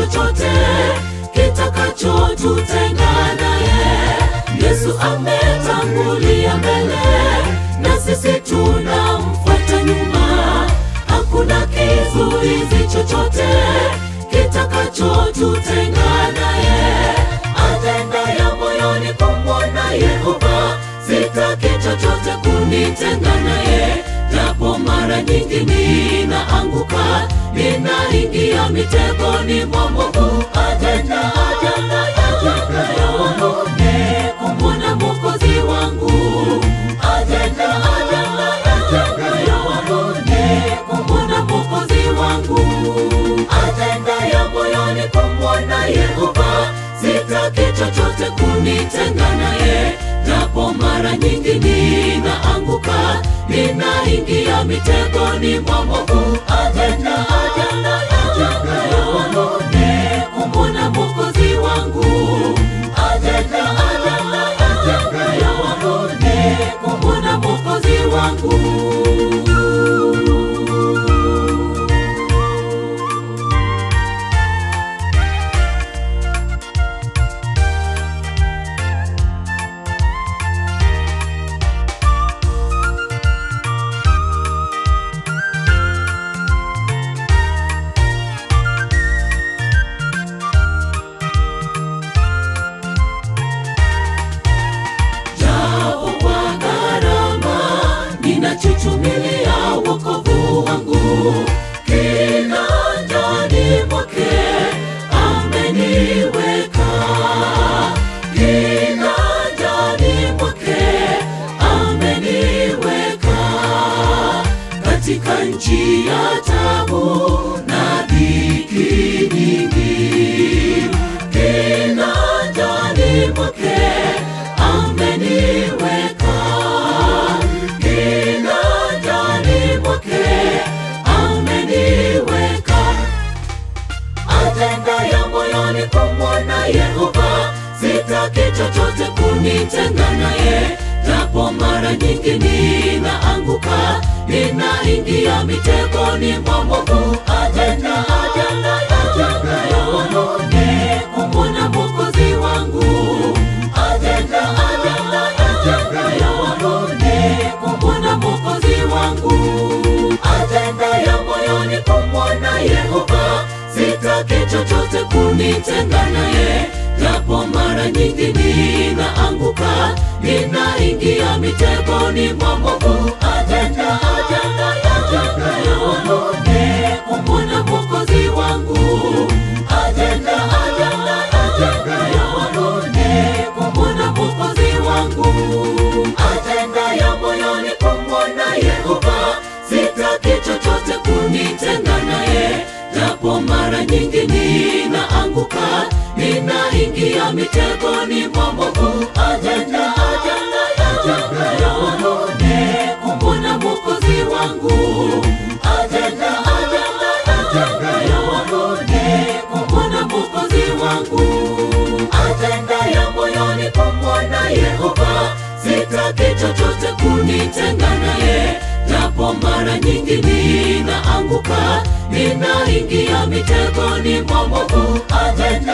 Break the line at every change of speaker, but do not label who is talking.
chochote kitakachotutenga naye. Yesu ametangulia mbele na sisi tunamfuata nyuma. Hakuna kizuizi chochote kitakachotutenga naye. Ajenda ya moyoni kumwona Yehova, sitaki chochote kunitenga naye. Japo mara nyingi ninaanguka, ninaingia mitegoni mwa mwovu. Ajenda ya moyoni kumwona Mwokozi wangu. Ajenda ya moyoni kumwona Mwokozi wangu. Ajenda ya moyoni kumwona Yehova, sitaki chochote kunitenga naye. Japo mara nyingi ninaanguka, ninaingia mitegoni mwa mwovu. Ajenda ya moyoni kumwona Mwokozi wangu. Ajenda ya moyoni kumwona Mwokozi wangu. Ninachuchumilia wokovu wangu, kinandani mwake ameniweka. Kinandani mwake ameniweka. Katika nchi ya taabu na dhiki nyingi, kinandani mwake ameniweka. Ajenda ya moyoni kumwona Yehova, sitaki chochote kunitenga naye. Japo mara nyingi ninaanguka, ninaingia mitegoni mwa mwovu. Ajenda ya moyoni kumwona Mwokozi wangu. Ajenda ya moyoni kumwona Mwokozi wangu. Ajenda ya moyoni kumwona Yehova, sitaki chochote kunitenga naye. Japo mara nyingi ninaanguka, ninaingia mitegoni mwa mwovu. Ajenda ya moyoni kumwona Mwokozi wangu. Ajenda ya moyoni kumwona Mwokozi wangu. Ajenda ya moyoni kumwona Yehova, sitaki chochote kunitenga naye. Japo mara nyingi ninaanguka, ninaingia mitegoni mwa mwovu. Ajenda ya moyoni kumwona Mwokozi wangu. Ajenda ya moyoni kumwona Mwokozi wangu. Ajenda ya moyoni kumwona Yehova, sitaki chochote kunitenga naye. Japo mara nyingi ninaanguka, ninaingia mitegoni mwa mwovu. Ajenda